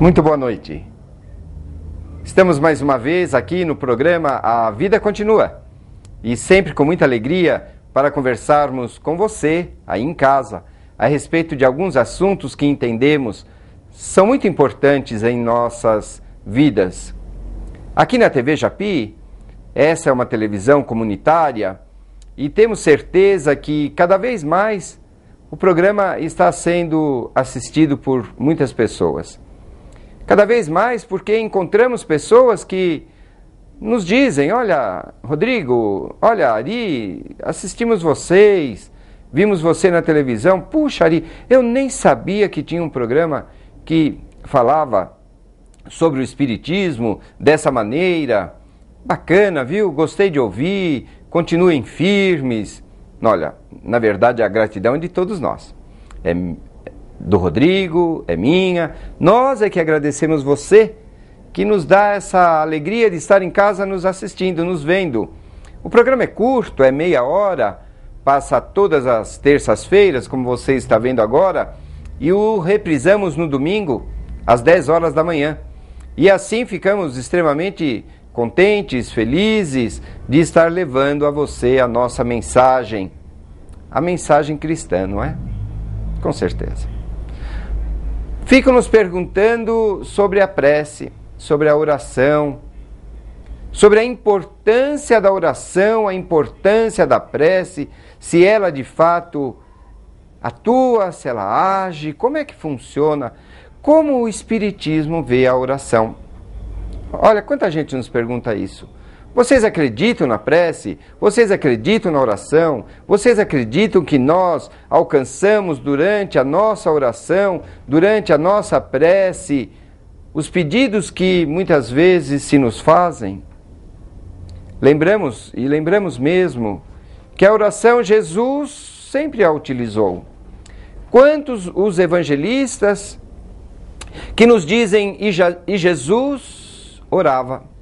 Muito boa noite. Estamos mais uma vez aqui no programa A Vida Continua e sempre com muita alegria para conversarmos com você aí em casa a respeito de alguns assuntos que entendemos são muito importantes em nossas vidas. Aqui na TV Japi, essa é uma televisão comunitária e temos certeza que cada vez mais o programa está sendo assistido por muitas pessoas. Cada vez mais porque encontramos pessoas que nos dizem: olha, Rodrigo, olha, Ari, assistimos vocês, vimos você na televisão. Puxa, Ari, eu nem sabia que tinha um programa que falava sobre o espiritismo dessa maneira. Bacana, viu? Gostei de ouvir, continuem firmes. Olha, na verdade a gratidão é de todos nós. É do Rodrigo, é minha. Nós é que agradecemos você que nos dá essa alegria de estar em casa nos assistindo, nos vendo. O programa é curto, é meia hora, passa todas as terças-feiras, como você está vendo agora, e o reprisamos no domingo, às 10 horas da manhã. E assim ficamos extremamente contentes, felizes de estar levando a você a nossa mensagem, a mensagem cristã, não é? Com certeza. Ficam nos perguntando sobre a prece, sobre a oração, sobre a importância da oração, a importância da prece, se ela de fato atua, se ela age, como é que funciona, como o Espiritismo vê a oração. Olha, quanta gente nos pergunta isso. Vocês acreditam na prece? Vocês acreditam na oração? Vocês acreditam que nós alcançamos durante a nossa oração, durante a nossa prece, os pedidos que muitas vezes se nos fazem? Lembramos mesmo que a oração Jesus sempre a utilizou. Quantos os evangelistas que nos dizem e Jesus orava?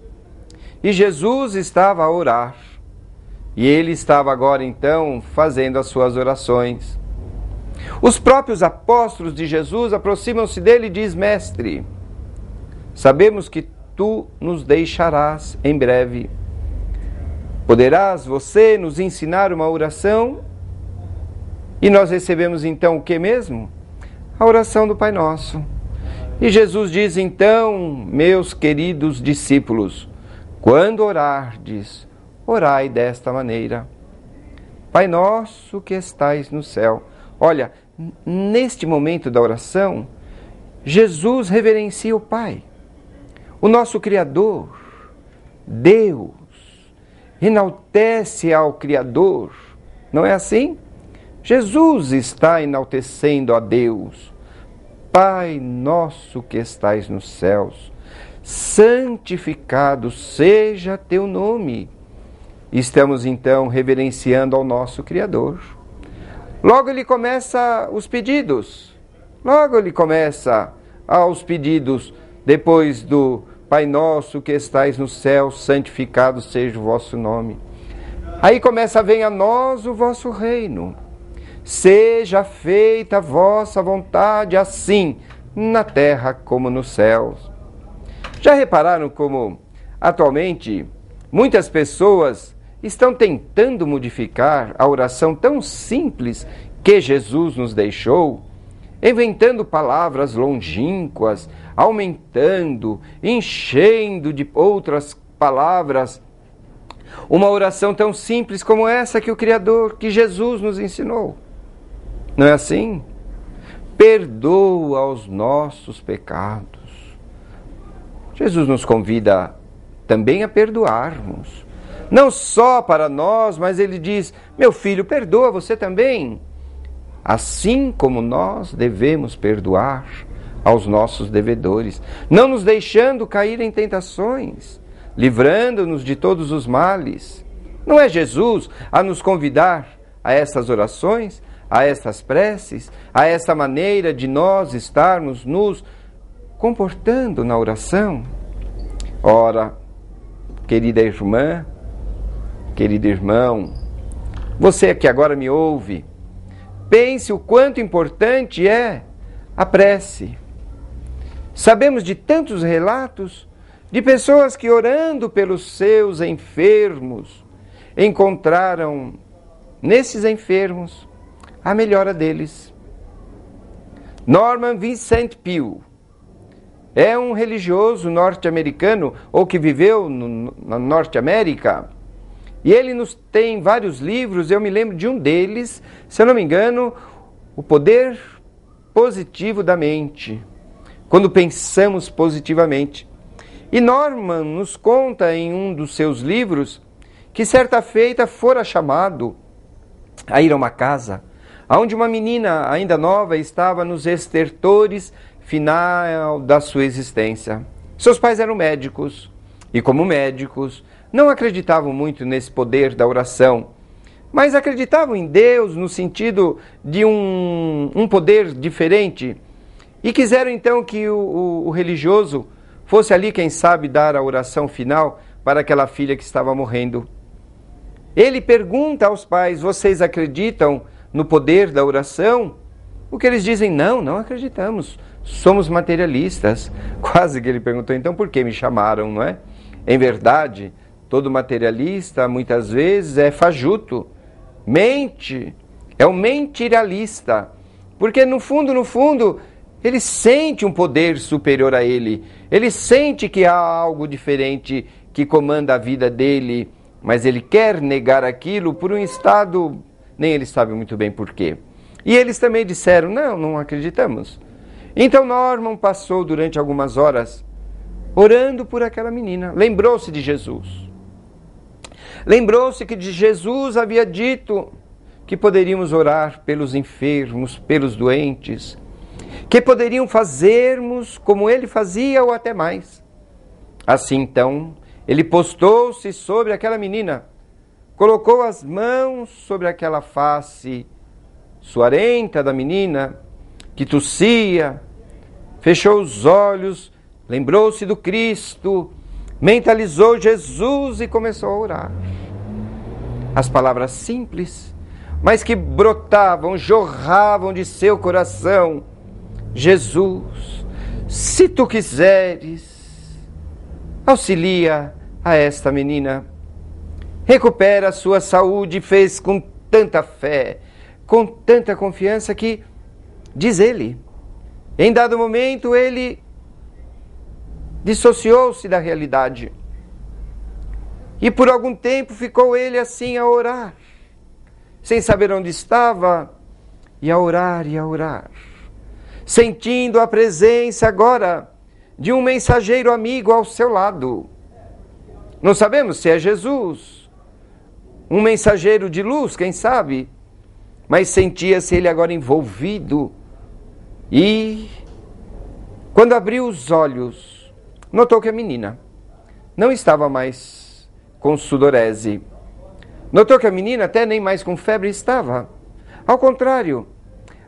E Jesus estava a orar. E ele estava agora então fazendo as suas orações. Os próprios apóstolos de Jesus aproximam-se dele e diz: Mestre, sabemos que tu nos deixarás em breve. Poderás você nos ensinar uma oração? E nós recebemos então o que mesmo? A oração do Pai Nosso. E Jesus diz então: meus queridos discípulos, quando orardes, orai desta maneira: Pai nosso que estais no céu. Olha, neste momento da oração, Jesus reverencia o Pai, o nosso Criador, Deus, enaltece ao Criador, não é assim? Jesus está enaltecendo a Deus. Pai nosso que estais nos céus, santificado seja teu nome. Estamos então reverenciando ao nosso Criador. Logo ele começa os pedidos. Depois do Pai nosso que estais no céu, santificado seja o vosso nome. Aí começa: venha a nós o vosso reino. Seja feita a vossa vontade, assim na terra como nos céus. Já repararam como, atualmente, muitas pessoas estão tentando modificar a oração tão simples que Jesus nos deixou, inventando palavras longínquas, aumentando, enchendo de outras palavras, uma oração tão simples como essa que o Criador, que Jesus nos ensinou. Não é assim? Perdoa os nossos pecados. Jesus nos convida também a perdoarmos. Não só para nós, mas ele diz: meu filho, perdoa você também. Assim como nós devemos perdoar aos nossos devedores, não nos deixando cair em tentações, livrando-nos de todos os males. Não é Jesus a nos convidar a essas orações, a estas preces, a essa maneira de nós estarmos nos comportando na oração? Ora, querida irmã, querido irmão, você que agora me ouve, pense o quanto importante é a prece. Sabemos de tantos relatos de pessoas que, orando pelos seus enfermos, encontraram nesses enfermos a melhora deles. Norman Vincent Peale é um religioso norte-americano, ou que viveu na Norte América, e ele nos tem vários livros. Eu me lembro de um deles, se eu não me engano, O Poder Positivo da Mente, quando pensamos positivamente. E Norman nos conta em um dos seus livros que certa feita fora chamado a ir a uma casa onde uma menina ainda nova estava nos estertores final da sua existência. Seus pais eram médicos e, como médicos, não acreditavam muito nesse poder da oração, mas acreditavam em Deus no sentido de um poder diferente, e quiseram então que o religioso fosse ali, quem sabe, dar a oração final para aquela filha que estava morrendo. Ele pergunta aos pais: vocês acreditam no poder da oração? O que eles dizem: não acreditamos, somos materialistas. Quase que ele perguntou: então por que me chamaram, não é? Em verdade, todo materialista muitas vezes é fajuto, mente, é um mentiralista, porque no fundo, ele sente um poder superior a ele, ele sente que há algo diferente que comanda a vida dele, mas ele quer negar aquilo por um estado, nem ele sabe muito bem por quê. E eles também disseram: não acreditamos. Então Norman passou durante algumas horas orando por aquela menina. Lembrou-se de Jesus. Lembrou-se que de Jesus havia dito que poderíamos orar pelos enfermos, pelos doentes, que poderiam fazermos como ele fazia ou até mais. Assim então, ele postou-se sobre aquela menina, colocou as mãos sobre aquela face suarenta da menina, que tossia, fechou os olhos, lembrou-se do Cristo, mentalizou Jesus e começou a orar. As palavras simples, mas que brotavam, jorravam de seu coração: Jesus, se tu quiseres, auxilia a esta menina, recupera a sua saúde. Fez com tanta fé, com tanta confiança que, diz ele, em dado momento ele dissociou-se da realidade. E por algum tempo ficou ele assim a orar, sem saber onde estava, e a orar, sentindo a presença agora de um mensageiro amigo ao seu lado. Não sabemos se é Jesus, um mensageiro de luz, quem sabe, mas sentia-se ele agora envolvido. E quando abriu os olhos, notou que a menina não estava mais com sudorese. Notou que a menina até nem mais com febre estava. Ao contrário,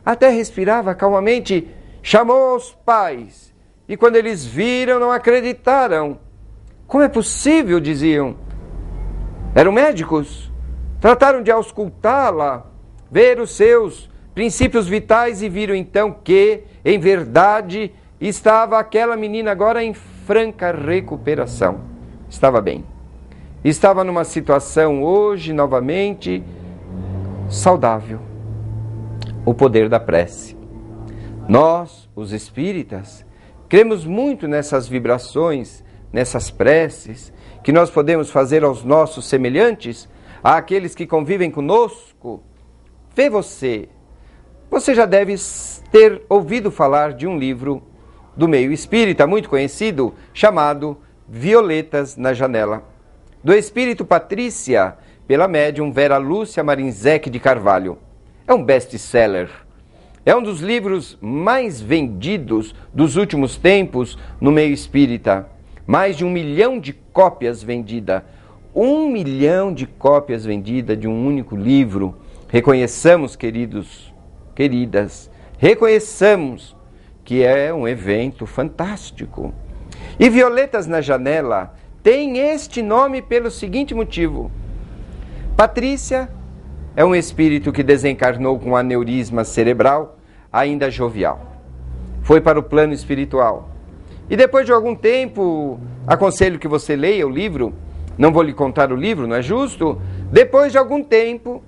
até respirava calmamente. Chamou aos pais, e quando eles viram, não acreditaram. Como é possível, diziam. Eram médicos, trataram de auscultá-la, ver os seus princípios vitais, e viram então que, em verdade, estava aquela menina agora em franca recuperação. Estava bem. Estava numa situação hoje, novamente, saudável. O poder da prece. Nós, os espíritas, cremos muito nessas vibrações, nessas preces, que nós podemos fazer aos nossos semelhantes, àqueles que convivem conosco. Vê você já deve ter ouvido falar de um livro do meio espírita muito conhecido, chamado Violetas na Janela, do espírito Patrícia, pela médium Vera Lúcia Marinzec de Carvalho. É um best-seller. É um dos livros mais vendidos dos últimos tempos no meio espírita. Mais de 1 milhão de cópias vendidas. 1 milhão de cópias vendidas de um único livro. Reconheçamos, queridos, queridas, reconheçamos que é um evento fantástico. E Violetas na Janela tem este nome pelo seguinte motivo. Patrícia é um espírito que desencarnou com aneurisma cerebral, ainda jovial. Foi para o plano espiritual. E depois de algum tempo, aconselho que você leia o livro, não vou lhe contar o livro, não é justo? Depois de algum tempo,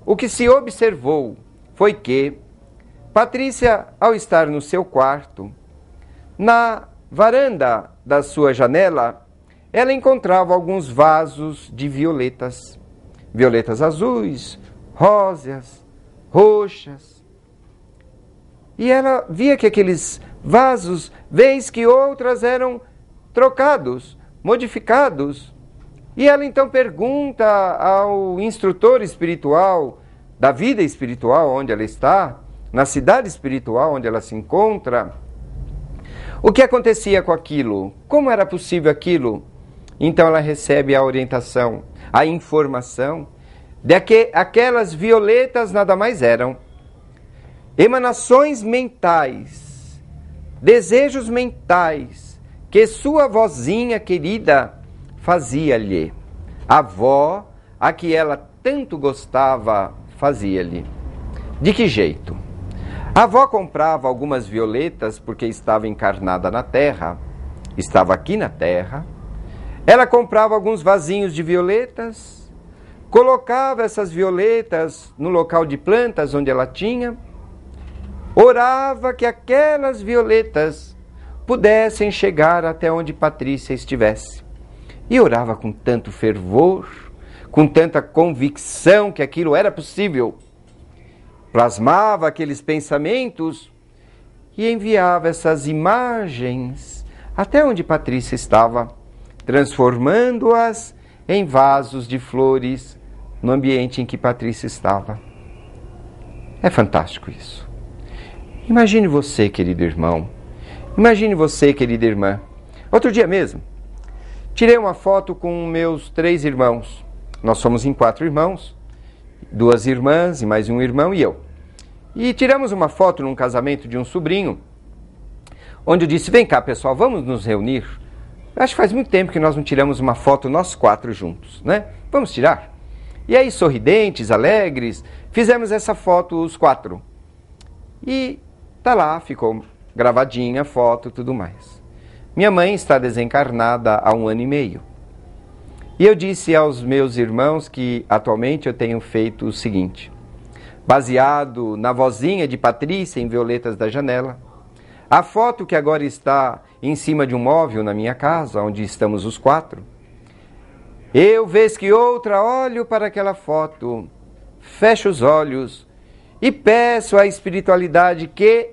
o que se observou foi que Patrícia, ao estar no seu quarto, na varanda da sua janela, ela encontrava alguns vasos de violetas. Violetas azuis, rosas, roxas. E ela via que aqueles vasos, vez que outras, eram trocados, modificados. E ela então pergunta ao instrutor espiritual, da vida espiritual onde ela está, na cidade espiritual onde ela se encontra, o que acontecia com aquilo? Como era possível aquilo? Então ela recebe a orientação, a informação de que aquelas violetas nada mais eram emanações mentais, desejos mentais que sua vozinha querida fazia-lhe. A avó, a que ela tanto gostava, fazia-lhe. De que jeito? A avó comprava algumas violetas porque estava encarnada na terra, estava aqui na terra. Ela comprava alguns vasinhos de violetas, colocava essas violetas no local de plantas onde ela tinha, orava que aquelas violetas pudessem chegar até onde Patrícia estivesse. E orava com tanto fervor, com tanta convicção que aquilo era possível. Plasmava aqueles pensamentos e enviava essas imagens até onde Patrícia estava, transformando-as em vasos de flores no ambiente em que Patrícia estava. É fantástico isso. Imagine você, querido irmão. Imagine você, querida irmã. Outro dia mesmo, tirei uma foto com meus 3 irmãos. Nós somos em 4 irmãos, 2 irmãs e mais um irmão e eu. E tiramos uma foto num casamento de um sobrinho, onde eu disse, vem cá pessoal, vamos nos reunir. Acho que faz muito tempo que nós não tiramos uma foto nós 4 juntos, né? Vamos tirar? E aí, sorridentes, alegres, fizemos essa foto os 4. E tá lá, ficou gravadinha a foto e tudo mais. Minha mãe está desencarnada há 1 ano e meio. E eu disse aos meus irmãos que atualmente eu tenho feito o seguinte, baseado na vozinha de Patrícia em Violetas da Janela, a foto que agora está em cima de um móvel na minha casa, onde estamos os 4, eu, vez que outra, olho para aquela foto, fecho os olhos e peço à espiritualidade que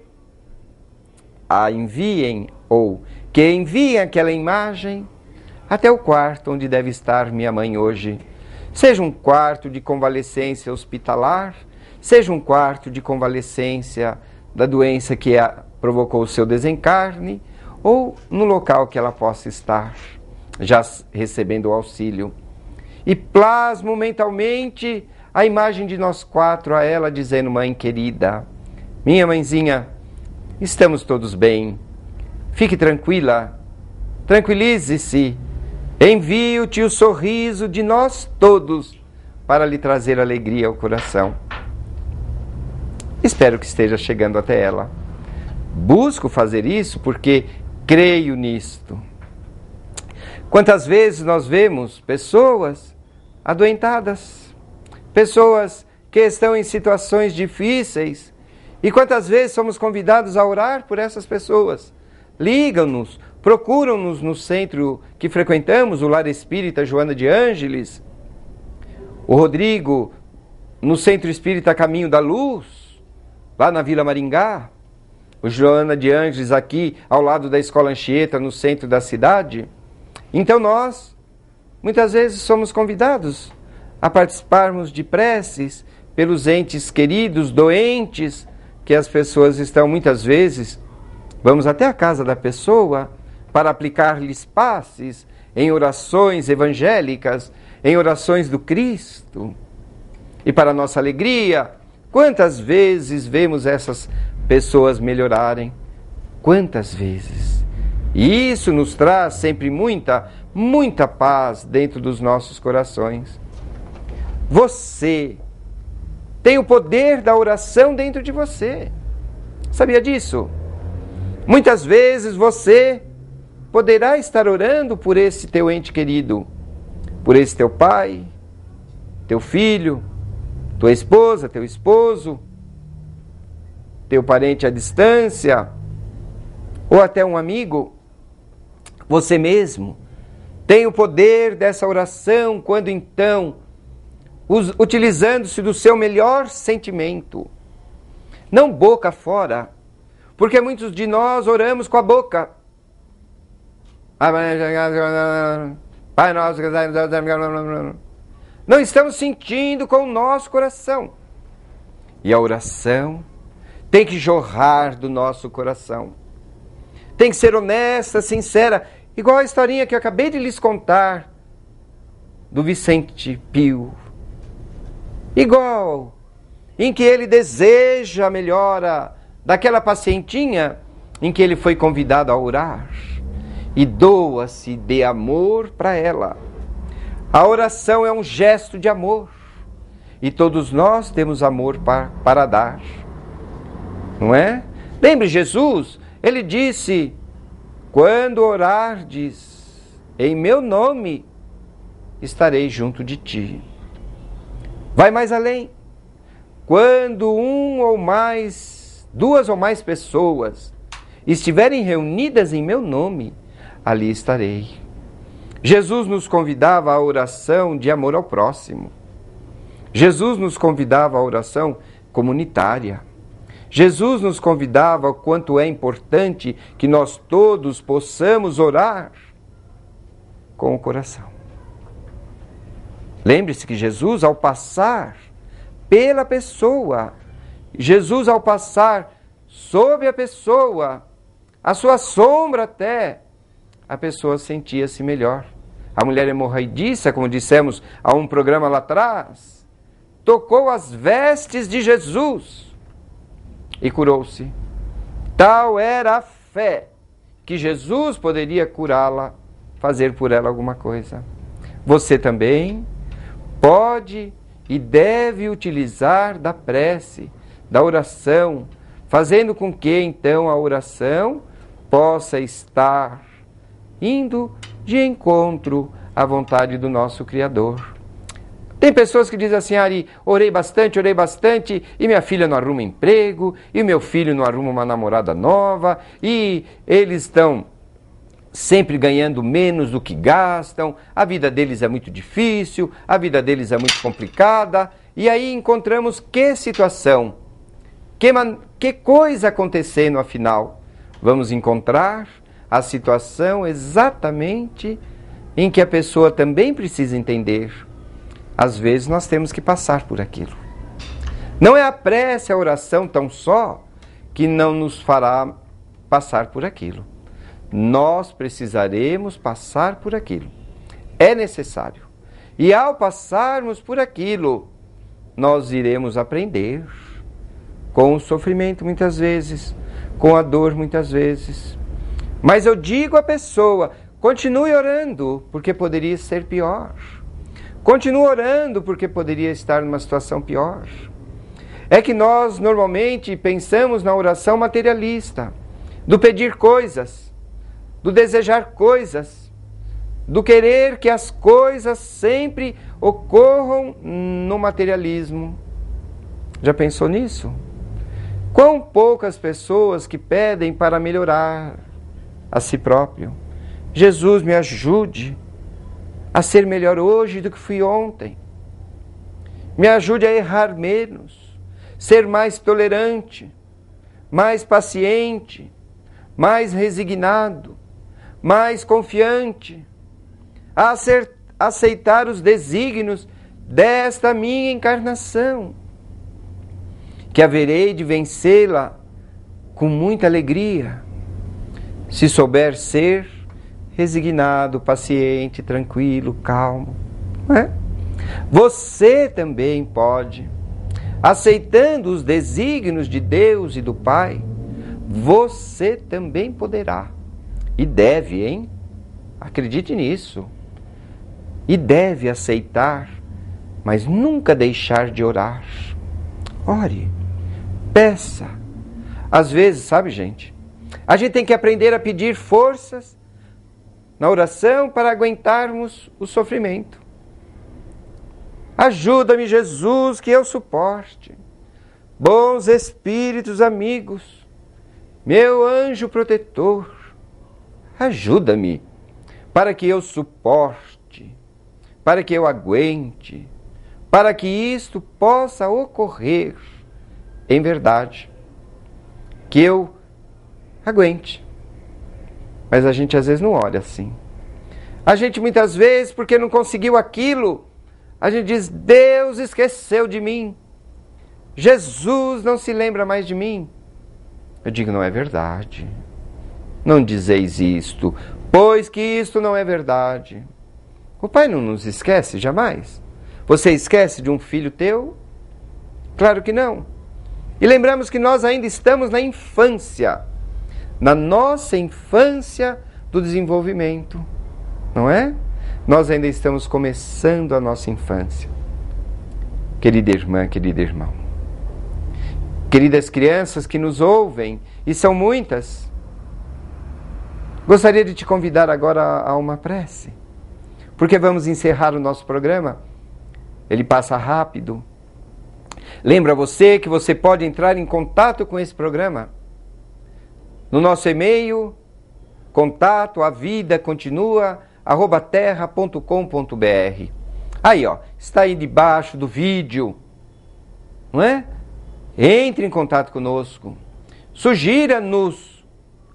a enviem, ou que enviem aquela imagem até o quarto onde deve estar minha mãe hoje. Seja um quarto de convalescência hospitalar, seja um quarto de convalescência da doença que provocou o seu desencarne, ou no local que ela possa estar, já recebendo o auxílio. E plasmo mentalmente a imagem de nós 4 a ela, dizendo, mãe querida, minha mãezinha, estamos todos bem, fique tranquila, tranquilize-se, envio-te o sorriso de nós todos para lhe trazer alegria ao coração. Espero que esteja chegando até ela. Busco fazer isso porque creio nisto. Quantas vezes nós vemos pessoas adoentadas, pessoas que estão em situações difíceis, e quantas vezes somos convidados a orar por essas pessoas. Ligam-nos, procuram-nos no centro que frequentamos, o Lar Espírita Joana de Ângeles, o Rodrigo, no Centro Espírita Caminho da Luz, lá na Vila Maringá, o Joana de Ângeles aqui ao lado da Escola Anchieta, no centro da cidade. Então nós, muitas vezes, somos convidados a participarmos de preces pelos entes queridos, doentes, que as pessoas estão muitas vezes. Vamos até a casa da pessoa para aplicar-lhes passes em orações evangélicas, em orações do Cristo. E para nossa alegria, quantas vezes vemos essas pessoas melhorarem? Quantas vezes? E isso nos traz sempre muita paz dentro dos nossos corações. Você tem o poder da oração dentro de você. Sabia disso? Muitas vezes você poderá estar orando por esse teu ente querido, por esse teu pai, teu filho, tua esposa, teu esposo, teu parente à distância, ou até um amigo, você mesmo. Tem o poder dessa oração quando então, utilizando-se do seu melhor sentimento, não boca fora, porque muitos de nós oramos com a boca. Pai nosso, não estamos sentindo com o nosso coração. E a oração tem que jorrar do nosso coração. Tem que ser honesta, sincera, igual a historinha que eu acabei de lhes contar do Vicente Pio. Igual em que ele deseja a melhora daquela pacientinha em que ele foi convidado a orar e doa-se de amor para ela. A oração é um gesto de amor e todos nós temos amor para dar, não é? Lembre Jesus, ele disse: quando orardes em meu nome, estarei junto de ti. Vai mais além. Quando duas ou mais pessoas estiverem reunidas em meu nome, ali estarei. Jesus nos convidava à oração de amor ao próximo. Jesus nos convidava à oração comunitária. Jesus nos convidava ao quanto é importante que nós todos possamos orar com o coração. Lembre-se que Jesus, ao passar pela pessoa, Jesus, ao passar sobre a pessoa, a sua sombra até, a pessoa sentia-se melhor. A mulher hemorroidiça, como dissemos a um programa lá atrás, tocou as vestes de Jesus e curou-se. Tal era a fé que Jesus poderia curá-la, fazer por ela alguma coisa. Você também pode e deve utilizar da prece, da oração, fazendo com que então a oração possa estar indo de encontro à vontade do nosso Criador. Tem pessoas que dizem assim: Ari, orei bastante e minha filha não arruma emprego, e meu filho não arruma uma namorada nova, e eles estão sempre ganhando menos do que gastam, a vida deles é muito difícil, a vida deles é muito complicada, e aí encontramos que situação, que coisa acontecendo afinal? Vamos encontrar a situação exatamente em que a pessoa também precisa entender. Às vezes nós temos que passar por aquilo. Não é a prece, a oração tão só, que não nos fará passar por aquilo. Nós precisaremos passar por aquilo. É necessário. E ao passarmos por aquilo, nós iremos aprender com o sofrimento muitas vezes, com a dor muitas vezes. Mas eu digo à pessoa, continue orando, porque poderia ser pior. Continue orando, porque poderia estar numa situação pior. É que nós normalmente pensamos na oração materialista, do pedir coisas, do desejar coisas, do querer que as coisas sempre ocorram no materialismo. Já pensou nisso? Quão poucas pessoas que pedem para melhorar a si próprio. Jesus, me ajude a ser melhor hoje do que fui ontem. Me ajude a errar menos, ser mais tolerante, mais paciente, mais resignado, mais confiante, a aceitar os desígnios desta minha encarnação, que haverei de vencê-la com muita alegria, se souber ser resignado, paciente, tranquilo, calmo. Não é? Você também pode, aceitando os desígnios de Deus e do Pai, você também poderá. E deve, hein? Acredite nisso. E deve aceitar, mas nunca deixar de orar. Ore, peça. Às vezes, sabe, gente, a gente tem que aprender a pedir forças na oração para aguentarmos o sofrimento. Ajuda-me, Jesus, que eu suporte. Bons espíritos amigos, meu anjo protetor, ajuda-me para que eu suporte, para que eu aguente, para que isto possa ocorrer em verdade, que eu aguente. Mas a gente às vezes não olha assim. A gente muitas vezes, porque não conseguiu aquilo, a gente diz, Deus esqueceu de mim. Jesus não se lembra mais de mim. Eu digo, não é verdade. Não dizeis isto, pois que isto não é verdade. O Pai não nos esquece jamais. Você esquece de um filho teu? Claro que não. E lembramos que nós ainda estamos na infância. Na nossa infância do desenvolvimento. Não é? Nós ainda estamos começando a nossa infância. Querida irmã, querido irmão. Queridas crianças que nos ouvem, e são muitas, gostaria de te convidar agora a uma prece, porque vamos encerrar o nosso programa. Ele passa rápido. Lembra você que você pode entrar em contato com esse programa no nosso e-mail, contato@avidacontinua@terra.com.br. Aí, ó, está aí debaixo do vídeo, não é? Entre em contato conosco. Sugira-nos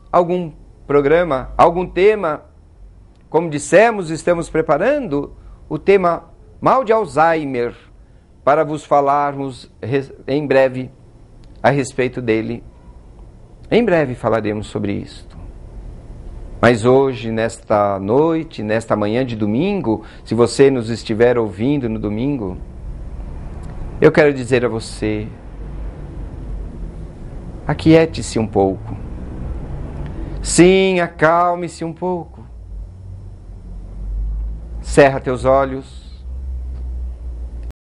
algum programa, algum tema. Como dissemos, estamos preparando o tema mal de Alzheimer para vos falarmos em breve a respeito dele. Em breve falaremos sobre isto. Mas hoje, nesta noite, nesta manhã de domingo, se você nos estiver ouvindo no domingo, eu quero dizer a você, aquiete-se um pouco. Sim, acalme-se um pouco. Cerra teus olhos.